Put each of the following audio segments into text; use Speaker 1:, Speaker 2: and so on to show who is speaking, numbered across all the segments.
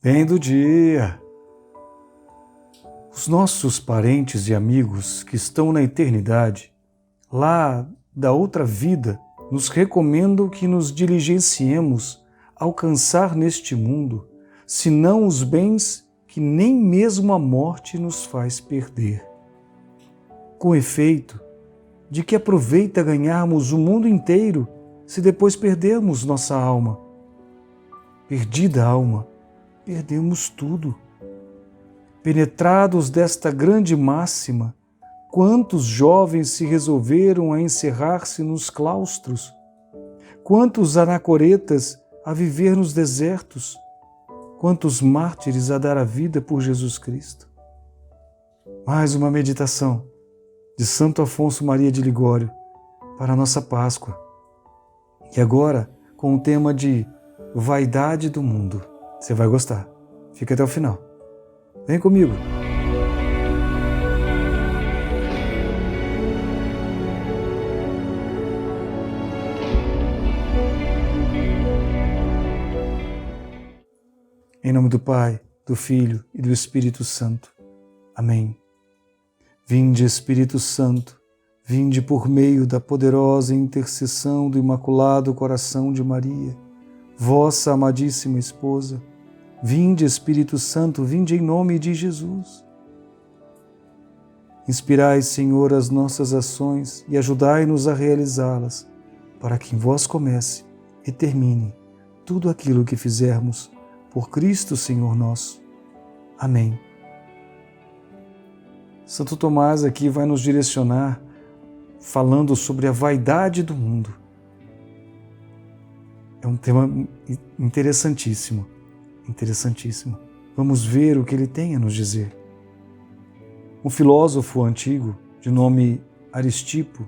Speaker 1: Bem do dia! Os nossos parentes e amigos que estão na eternidade, lá da outra vida, nos recomendam que nos diligenciemos a alcançar neste mundo, senão os bens que nem mesmo a morte nos faz perder. Com efeito, de que aproveita ganharmos o mundo inteiro se depois perdermos nossa alma? Perdida a alma, perdemos tudo. Penetrados desta grande máxima, quantos jovens se resolveram a encerrar-se nos claustros? Quantos anacoretas a viver nos desertos? Quantos mártires a dar a vida por Jesus Cristo? Mais uma meditação de Santo Afonso Maria de Ligório para a nossa Páscoa. E agora com o tema de vaidade do mundo. Você vai gostar. Fica até o final. Vem comigo. Em nome do Pai, do Filho e do Espírito Santo. Amém. Vinde, Espírito Santo, vinde por meio da poderosa intercessão do Imaculado Coração de Maria, vossa amadíssima esposa. Vinde, Espírito Santo, vinde em nome de Jesus. Inspirai, Senhor, as nossas ações e ajudai-nos a realizá-las, para que em vós comece e termine tudo aquilo que fizermos por Cristo, Senhor nosso. Amém. Santo Tomás aqui vai nos direcionar falando sobre a vaidade do mundo. É um tema interessantíssimo. Vamos ver o que ele tem a nos dizer. Um filósofo antigo, de nome Aristipo,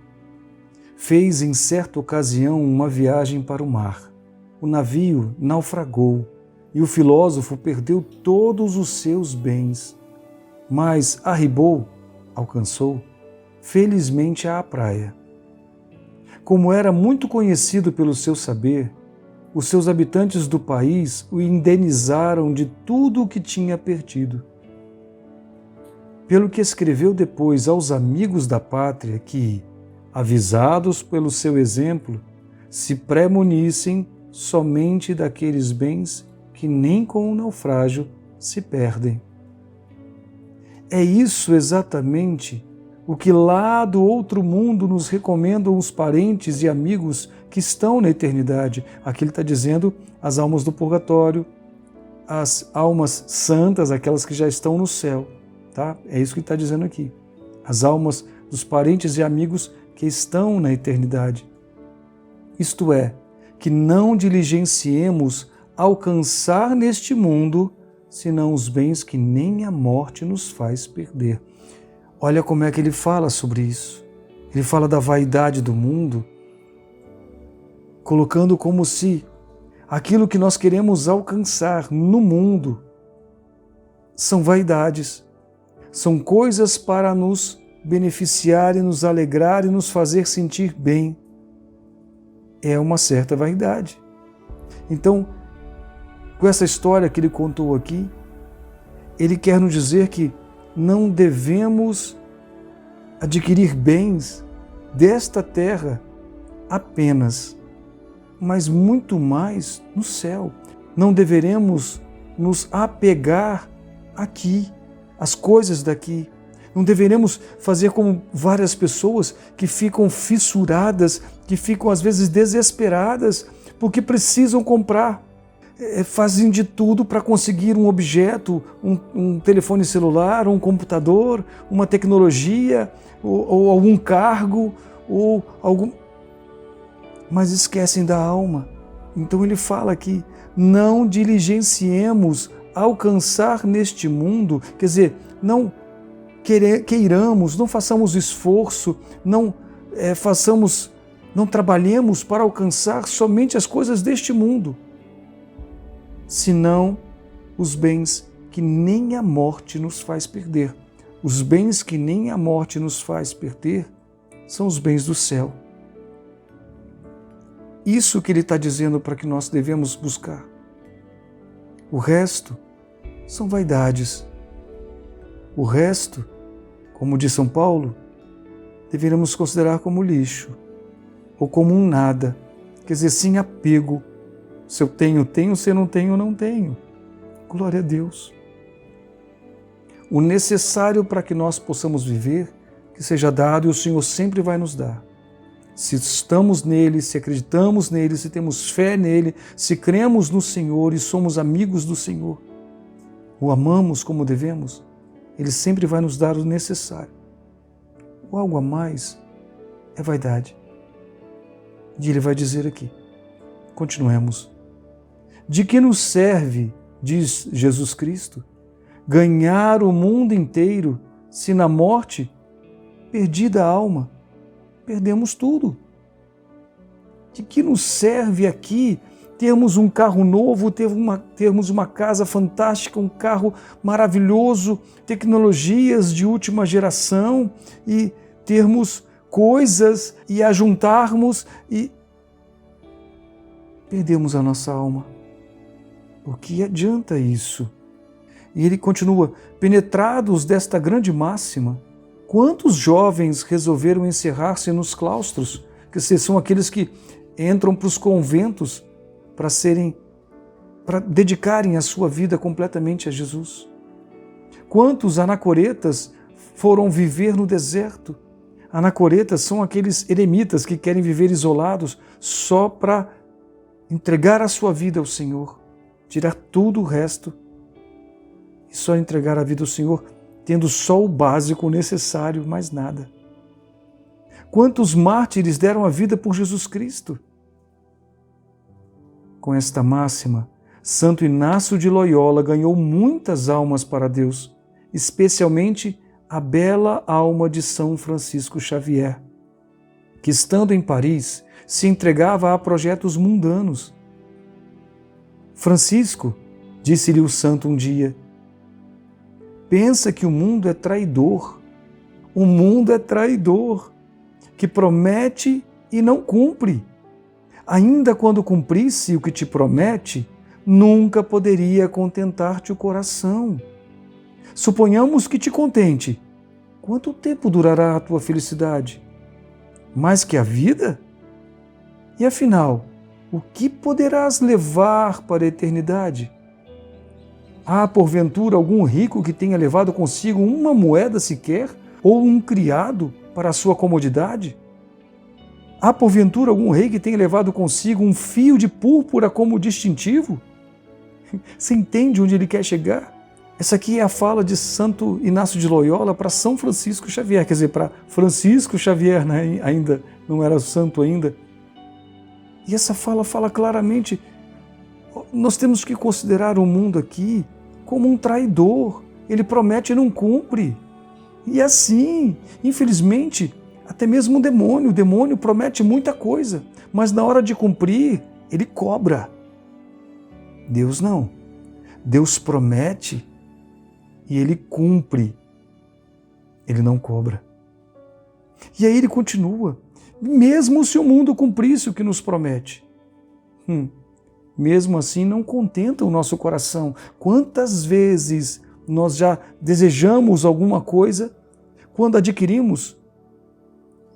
Speaker 1: fez em certa ocasião uma viagem para o mar. O navio naufragou e o filósofo perdeu todos os seus bens, mas alcançou, felizmente à praia. Como era muito conhecido pelo seu saber, os seus habitantes do país o indenizaram de tudo o que tinha perdido. Pelo que escreveu depois aos amigos da pátria que, avisados pelo seu exemplo, se premunissem somente daqueles bens que nem com o naufrágio se perdem. É isso exatamente o que lá do outro mundo nos recomendam os parentes e amigos que estão na eternidade. Aqui ele está dizendo as almas do purgatório, as almas santas, aquelas que já estão no céu. Tá? É isso que ele está dizendo aqui. As almas dos parentes e amigos que estão na eternidade. Isto é, que não diligenciemos alcançar neste mundo, senão os bens que nem a morte nos faz perder. Olha como é que ele fala sobre isso. Ele fala da vaidade do mundo, colocando como se aquilo que nós queremos alcançar no mundo são vaidades, são coisas para nos beneficiar e nos alegrar e nos fazer sentir bem. É uma certa vaidade. Então, com essa história que ele contou aqui, ele quer nos dizer que não devemos adquirir bens desta terra apenas, mas muito mais no céu. Não deveremos nos apegar aqui, às coisas daqui. Não deveremos fazer como várias pessoas que ficam fissuradas, que ficam às vezes desesperadas, porque precisam comprar. Fazem de tudo para conseguir um objeto, um telefone celular, um computador, uma tecnologia, ou algum cargo, ou algum... mas esquecem da alma. Então ele fala aqui, não diligenciemos alcançar neste mundo, quer dizer, não queiramos, não façamos esforço, não trabalhemos para alcançar somente as coisas deste mundo, senão os bens que nem a morte nos faz perder. Os bens que nem a morte nos faz perder são os bens do céu. Isso que ele está dizendo para que nós devemos buscar. O resto são vaidades. O resto, como diz São Paulo, deveríamos considerar como lixo, ou como um nada, quer dizer, sem apego. Se eu tenho, tenho, se eu não tenho, não tenho. Glória a Deus. O necessário para que nós possamos viver, que seja dado, e o Senhor sempre vai nos dar. Se estamos nele, se acreditamos nele, se temos fé nele, se cremos no Senhor e somos amigos do Senhor, o amamos como devemos, ele sempre vai nos dar o necessário. O algo a mais é vaidade. E ele vai dizer aqui, continuemos. De que nos serve, diz Jesus Cristo, ganhar o mundo inteiro, se na morte, perdida a alma, perdemos tudo? De que nos serve aqui termos um carro novo, termos uma casa fantástica, um carro maravilhoso, tecnologias de última geração e termos coisas e ajuntarmos e perdemos a nossa alma? O que adianta isso? E ele continua, penetrados desta grande máxima, quantos jovens resolveram encerrar-se nos claustros, que são aqueles que entram para os conventos para dedicarem a sua vida completamente a Jesus? Quantos anacoretas foram viver no deserto? Anacoretas são aqueles eremitas que querem viver isolados só para entregar a sua vida ao Senhor, tirar tudo o resto e só entregar a vida ao Senhor, tendo só o básico, o necessário, mais nada. Quantos mártires deram a vida por Jesus Cristo? Com esta máxima, Santo Inácio de Loyola ganhou muitas almas para Deus, especialmente a bela alma de São Francisco Xavier, que estando em Paris, se entregava a projetos mundanos. Francisco, disse-lhe o santo um dia, pensa que o mundo é traidor. O mundo é traidor, que promete e não cumpre. Ainda quando cumprisse o que te promete, nunca poderia contentar-te o coração. Suponhamos que te contente. Quanto tempo durará a tua felicidade? Mais que a vida? E afinal, o que poderás levar para a eternidade? Há, porventura, algum rico que tenha levado consigo uma moeda sequer, ou um criado para a sua comodidade? Há, porventura, algum rei que tenha levado consigo um fio de púrpura como distintivo? Você entende onde ele quer chegar? Essa aqui é a fala de Santo Inácio de Loyola para São Francisco Xavier, quer dizer, para Francisco Xavier, né? Ainda não era santo ainda. E essa fala claramente, nós temos que considerar o mundo aqui como um traidor. Ele promete e não cumpre. E assim, infelizmente, até mesmo o demônio promete muita coisa, mas na hora de cumprir, ele cobra. Deus não. Deus promete e ele cumpre. Ele não cobra. E aí ele continua, mesmo se o mundo cumprisse o que nos promete, mesmo assim não contenta o nosso coração. Quantas vezes nós já desejamos alguma coisa, quando adquirimos,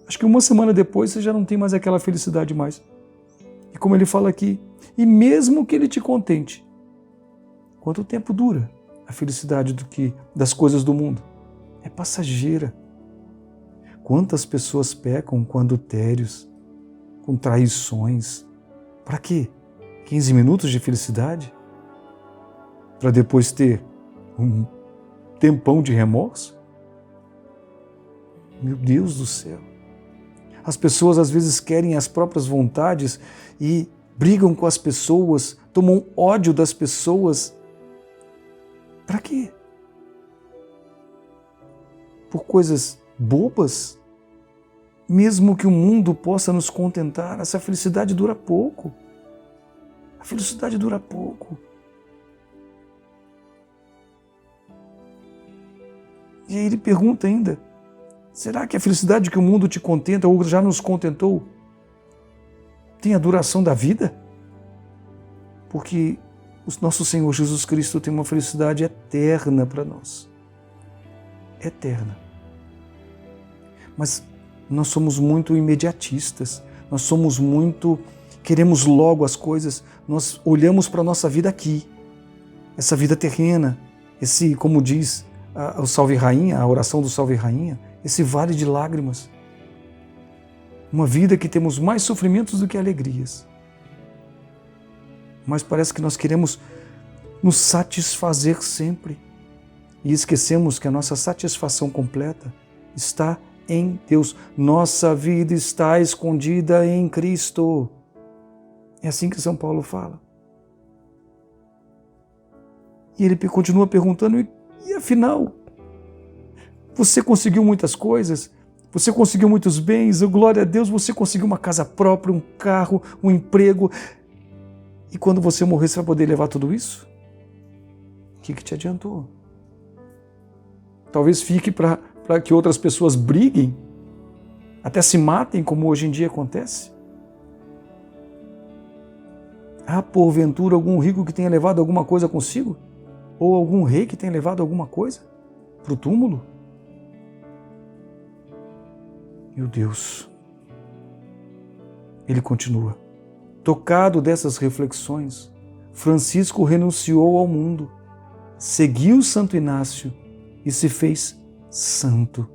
Speaker 1: acho que uma semana depois você já não tem mais aquela felicidade mais. E como ele fala aqui, e mesmo que ele te contente, quanto tempo dura a felicidade das coisas do mundo? É passageira. Quantas pessoas pecam com adultérios, com traições? Para quê? 15 minutos de felicidade? Para depois ter um tempão de remorso? Meu Deus do céu! As pessoas às vezes querem as próprias vontades e brigam com as pessoas, tomam ódio das pessoas. Para quê? Por coisas bobas? Mesmo que o mundo possa nos contentar, essa felicidade dura pouco. A felicidade dura pouco. E aí ele pergunta ainda, será que a felicidade que o mundo te contenta ou já nos contentou tem a duração da vida? Porque O nosso Senhor Jesus Cristo tem uma felicidade eterna para nós. Eterna. Mas nós somos muito imediatistas, nós somos muito... queremos logo as coisas, nós olhamos para a nossa vida aqui, essa vida terrena, esse, como diz o Salve Rainha, a oração do Salve Rainha, esse vale de lágrimas. Uma vida que temos mais sofrimentos do que alegrias. Mas parece que nós queremos nos satisfazer sempre e esquecemos que a nossa satisfação completa está em Deus. Nossa vida está escondida em Cristo. É assim que São Paulo fala. E ele continua perguntando, e afinal, você conseguiu muitas coisas? Você conseguiu muitos bens? Glória a Deus, você conseguiu uma casa própria, um carro, um emprego. E quando você morrer, você vai poder levar tudo isso? O que te adiantou? Talvez fique para que outras pessoas briguem, até se matem, como hoje em dia acontece. Há, porventura, algum rico que tenha levado alguma coisa consigo? Ou algum rei que tenha levado alguma coisa para o túmulo? Meu Deus. Ele continua. Tocado dessas reflexões, Francisco renunciou ao mundo, seguiu Santo Inácio e se fez santo.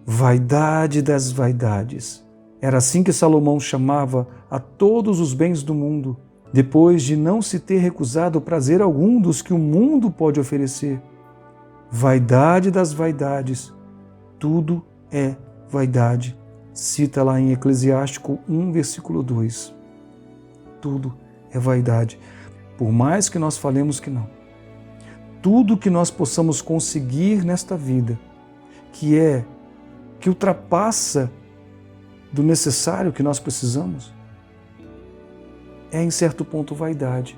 Speaker 1: Vaidade das vaidades. Era assim que Salomão chamava a todos os bens do mundo, depois de não se ter recusado prazer algum dos que o mundo pode oferecer. Vaidade das vaidades. Tudo é vaidade. Cita lá em Eclesiástico 1, versículo 2. Tudo é vaidade. Por mais que nós falemos que não. Tudo que nós possamos conseguir nesta vida, que ultrapassa do necessário que nós precisamos, é em certo ponto vaidade.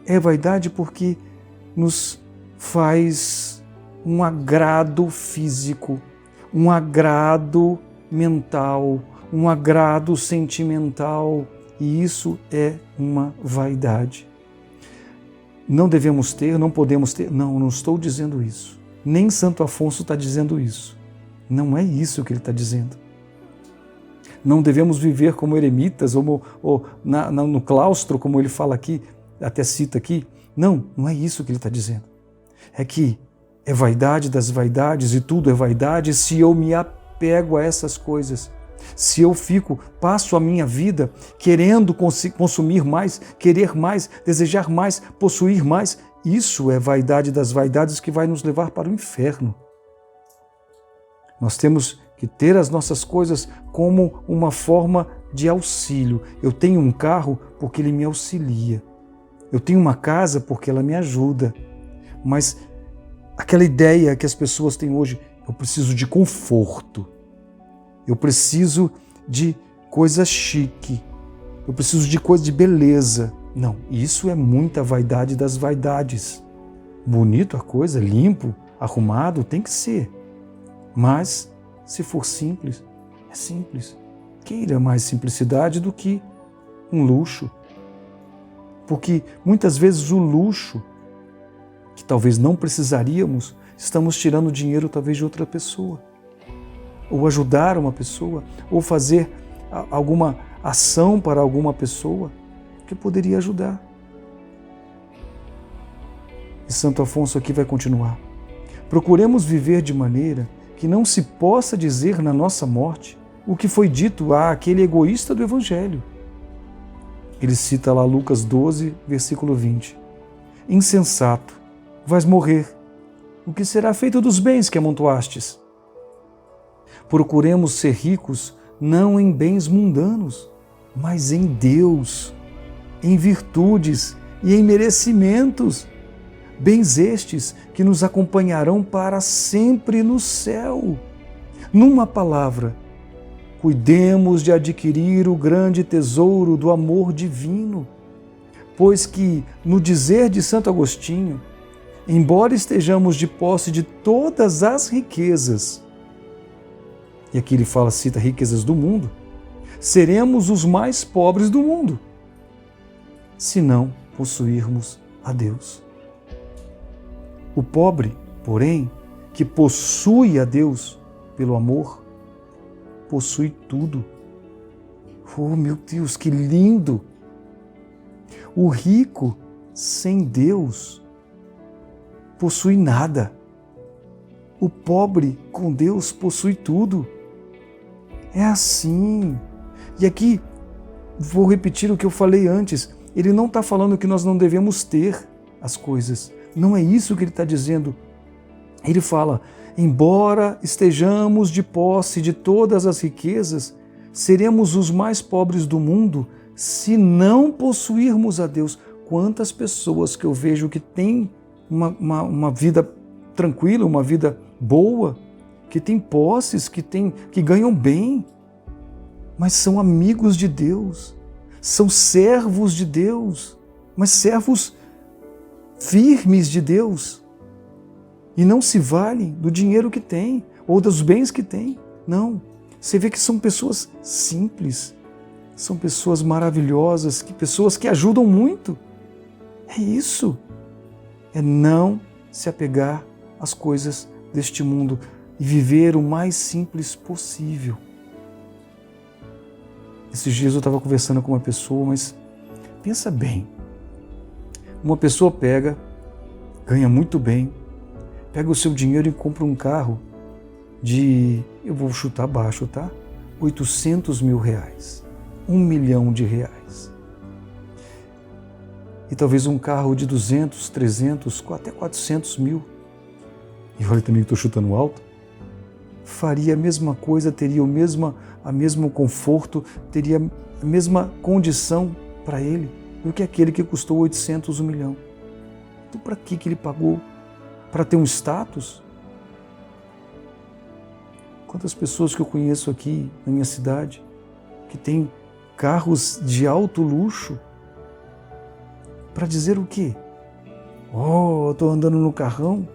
Speaker 1: É vaidade porque nos faz um agrado físico, um agrado mental, um agrado sentimental, e isso é uma vaidade. Não devemos ter, não podemos ter. Não estou dizendo isso. Nem Santo Afonso está dizendo isso. Não é isso que ele está dizendo. Não devemos viver como eremitas ou no claustro, como ele fala aqui, até cita aqui. Não é isso que ele está dizendo. É que é vaidade das vaidades e tudo é vaidade se eu me apego a essas coisas. Se eu passo a minha vida querendo consumir mais, querer mais, desejar mais, possuir mais, isso é vaidade das vaidades que vai nos levar para o inferno. Nós temos que ter as nossas coisas como uma forma de auxílio. Eu tenho um carro porque ele me auxilia. Eu tenho uma casa porque ela me ajuda. Mas aquela ideia que as pessoas têm hoje, eu preciso de conforto. Eu preciso de coisa chique. Eu preciso de coisa de beleza. Não, isso é muita vaidade das vaidades. Bonito a coisa, limpo, arrumado, tem que ser. Mas, se for simples, é simples. Queira mais simplicidade do que um luxo. Porque muitas vezes o luxo, que talvez não precisaríamos, estamos tirando dinheiro talvez de outra pessoa. Ou ajudar uma pessoa, ou fazer alguma ação para alguma pessoa que poderia ajudar. E Santo Afonso aqui vai continuar. Procuremos viver de maneira que não se possa dizer na nossa morte o que foi dito àquele egoísta do Evangelho. Ele cita lá Lucas 12, versículo 20. Insensato, vais morrer. O que será feito dos bens que amontoastes? Procuremos ser ricos não em bens mundanos, mas em Deus, em virtudes e em merecimentos. Bens estes que nos acompanharão para sempre no céu. Numa palavra, cuidemos de adquirir o grande tesouro do amor divino, pois que, no dizer de Santo Agostinho, embora estejamos de posse de todas as riquezas, e aqui ele cita riquezas do mundo, seremos os mais pobres do mundo. se não possuirmos a Deus. O pobre, porém, que possui a Deus pelo amor, possui tudo. Oh, meu Deus, que lindo! O rico, sem Deus, possui nada. O pobre, com Deus, possui tudo. É assim. E aqui, vou repetir o que eu falei antes. Ele não está falando que nós não devemos ter as coisas. Não é isso que ele está dizendo. Ele fala, embora estejamos de posse de todas as riquezas, seremos os mais pobres do mundo se não possuirmos a Deus. Quantas pessoas que eu vejo que têm uma vida tranquila, uma vida boa, que têm posses, que ganham bem, mas são amigos de Deus, são servos de Deus, mas servos firmes de Deus, e não se valem do dinheiro que têm ou dos bens que têm. Não, você vê que são pessoas simples, são pessoas maravilhosas, pessoas que ajudam muito. É isso, é não se apegar às coisas deste mundo e viver o mais simples possível. Esses dias eu estava conversando com uma pessoa, mas pensa bem, uma pessoa ganha muito bem, pega o seu dinheiro e compra um carro eu vou chutar baixo, tá? 800 mil reais, 1 milhão de reais. E talvez um carro de 200, 300, até 400 mil. E olha também que estou chutando alto. Faria a mesma coisa, teria o mesmo conforto, teria a mesma condição para ele do que aquele que custou 800, 1 milhão. Então para que ele pagou? Para ter um status? Quantas pessoas que eu conheço aqui na minha cidade que têm carros de alto luxo para dizer o quê? Oh, eu estou andando no carrão.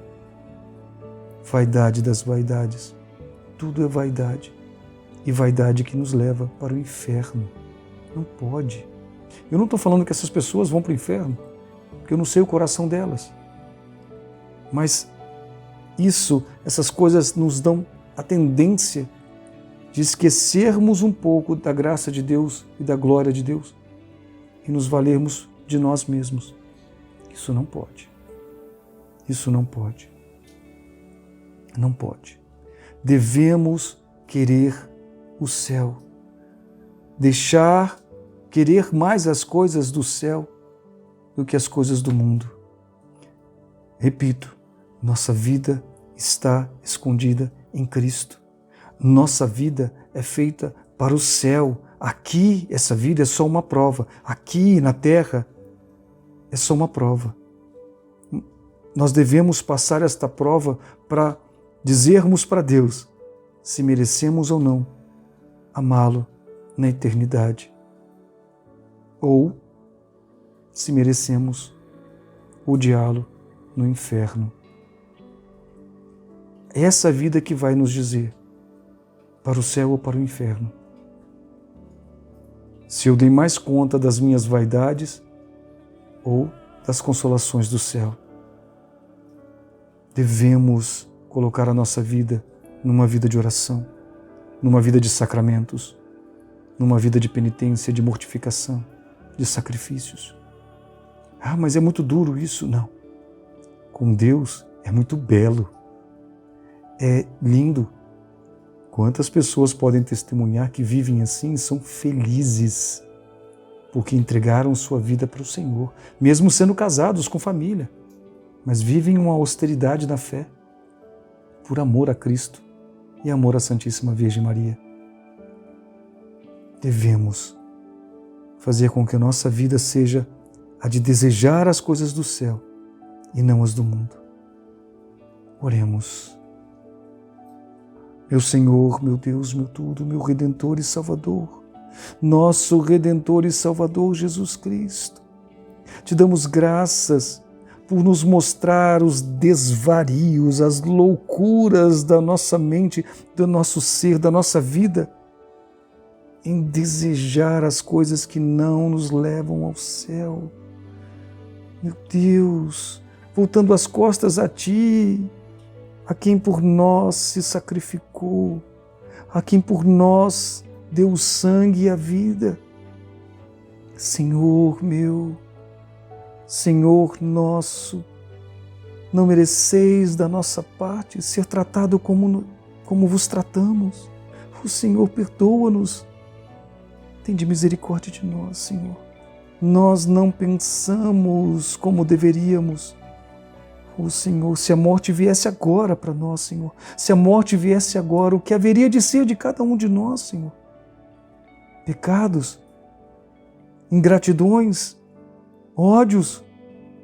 Speaker 1: Vaidade das vaidades. Tudo é vaidade. E vaidade que nos leva para o inferno. Não pode. Eu não estou falando que essas pessoas vão para o inferno, porque eu não sei o coração delas. Mas essas coisas nos dão a tendência de esquecermos um pouco da graça de Deus e da glória de Deus e nos valermos de nós mesmos. Isso não pode. Isso não pode. Não pode. Devemos querer o céu. Querer mais as coisas do céu do que as coisas do mundo. Repito, nossa vida está escondida em Cristo. Nossa vida é feita para o céu. Aqui, essa vida é só uma prova. Aqui, na terra, é só uma prova. Nós devemos passar esta prova para dizermos para Deus se merecemos ou não amá-lo na eternidade. Ou se merecemos odiá-lo no inferno. É essa vida que vai nos dizer para o céu ou para o inferno. Se eu dei mais conta das minhas vaidades ou das consolações do céu. Devemos colocar a nossa vida numa vida de oração, numa vida de sacramentos, numa vida de penitência, de mortificação, de sacrifícios. Ah, mas é muito duro isso. Não. Com Deus é muito belo. É lindo. Quantas pessoas podem testemunhar que vivem assim e são felizes porque entregaram sua vida para o Senhor, mesmo sendo casados com família, mas vivem uma austeridade na fé por amor a Cristo e amor à Santíssima Virgem Maria. Devemos fazer com que a nossa vida seja a de desejar as coisas do céu e não as do mundo. Oremos. Meu Senhor, meu Deus, meu tudo, meu Redentor e Salvador, nosso Redentor e Salvador Jesus Cristo, te damos graças por nos mostrar os desvarios, as loucuras da nossa mente, do nosso ser, da nossa vida, em desejar as coisas que não nos levam ao céu. Meu Deus, voltando as costas a Ti, a quem por nós se sacrificou, a quem por nós deu o sangue e a vida. Senhor meu, Senhor nosso, não mereceis da nossa parte ser tratado como vos tratamos. O Senhor perdoa-nos. Tende misericórdia de nós, Senhor. Nós não pensamos como deveríamos. Senhor, se a morte viesse agora para nós, Senhor, se a morte viesse agora, o que haveria de ser de cada um de nós, Senhor? Pecados, ingratidões, ódios,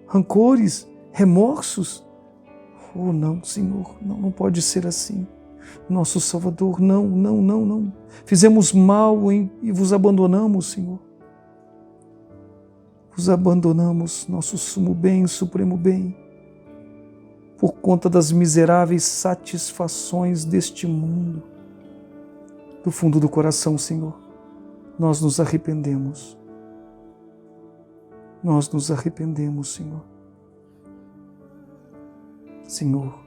Speaker 1: rancores, remorsos. Não, Senhor, não pode ser assim. Nosso Salvador, não. Fizemos mal e vos abandonamos, Senhor. Vos abandonamos, nosso sumo bem, supremo bem, por conta das miseráveis satisfações deste mundo. Do fundo do coração, Senhor, nós nos arrependemos. Nós nos arrependemos, Senhor. Senhor,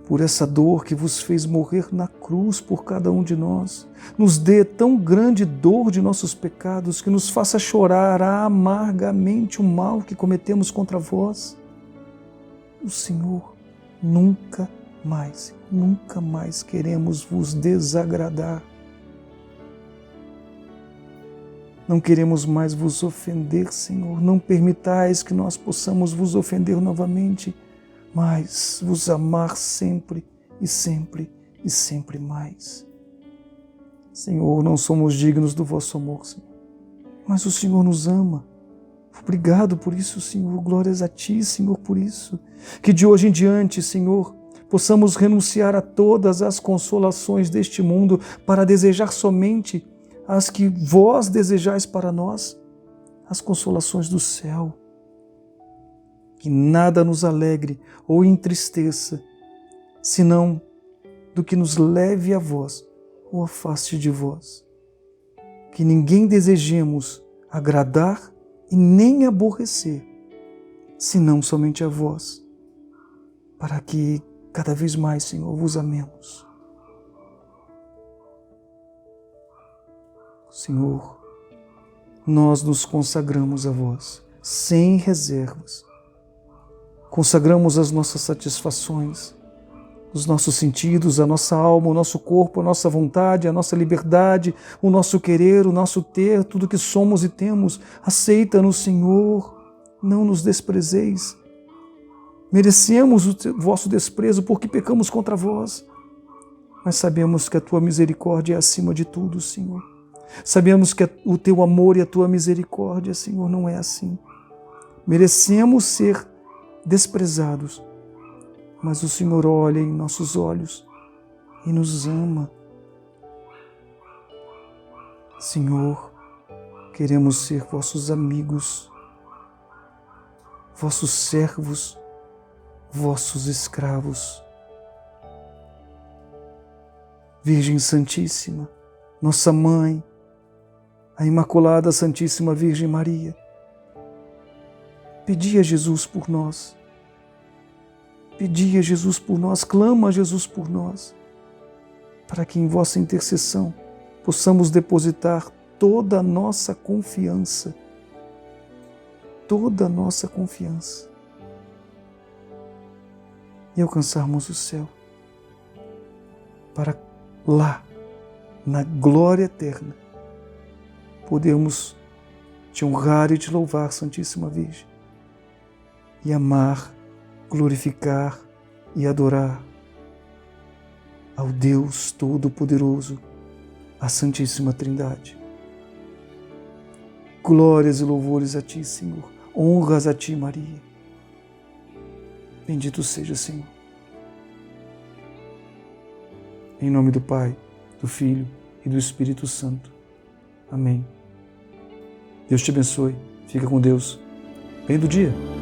Speaker 1: por essa dor que vos fez morrer na cruz por cada um de nós, nos dê tão grande dor de nossos pecados que nos faça chorar amargamente o mal que cometemos contra vós. O Senhor, nunca mais queremos vos desagradar. Não queremos mais vos ofender, Senhor. Não permitais que nós possamos vos ofender novamente, mas vos amar sempre e sempre e sempre mais. Senhor, não somos dignos do vosso amor, Senhor, mas o Senhor nos ama. Obrigado por isso, Senhor. Glórias a Ti, Senhor, por isso. Que de hoje em diante, Senhor, possamos renunciar a todas as consolações deste mundo para desejar somente as que vós desejais para nós, as consolações do céu. Que nada nos alegre ou entristeça, senão do que nos leve a vós ou afaste de vós. Que ninguém desejemos agradar e nem aborrecer, senão somente a vós, para que cada vez mais, Senhor, vos amemos. Senhor, nós nos consagramos a vós, sem reservas. Consagramos as nossas satisfações, os nossos sentidos, a nossa alma, o nosso corpo, a nossa vontade, a nossa liberdade, o nosso querer, o nosso ter, tudo que somos e temos. Aceita-nos, Senhor, não nos desprezeis. Merecemos o vosso desprezo porque pecamos contra vós, mas sabemos que a tua misericórdia é acima de tudo, Senhor. Sabemos que o teu amor e a tua misericórdia, Senhor, não é assim. Merecemos ser desprezados, mas o Senhor olha em nossos olhos e nos ama. Senhor, queremos ser vossos amigos, vossos servos, vossos escravos. Virgem Santíssima, nossa Mãe, a Imaculada Santíssima Virgem Maria, pedi a Jesus por nós. Pedi a Jesus por nós, clama a Jesus por nós, para que em vossa intercessão possamos depositar toda a nossa confiança, e alcançarmos o céu, para lá, na glória eterna, podermos te honrar e te louvar, Santíssima Virgem, e amar, glorificar e adorar ao Deus Todo-Poderoso, a Santíssima Trindade. Glórias e louvores a Ti, Senhor. Honras a Ti, Maria. Bendito seja, Senhor. Em nome do Pai, do Filho e do Espírito Santo. Amém. Deus te abençoe. Fica com Deus. Bem do dia.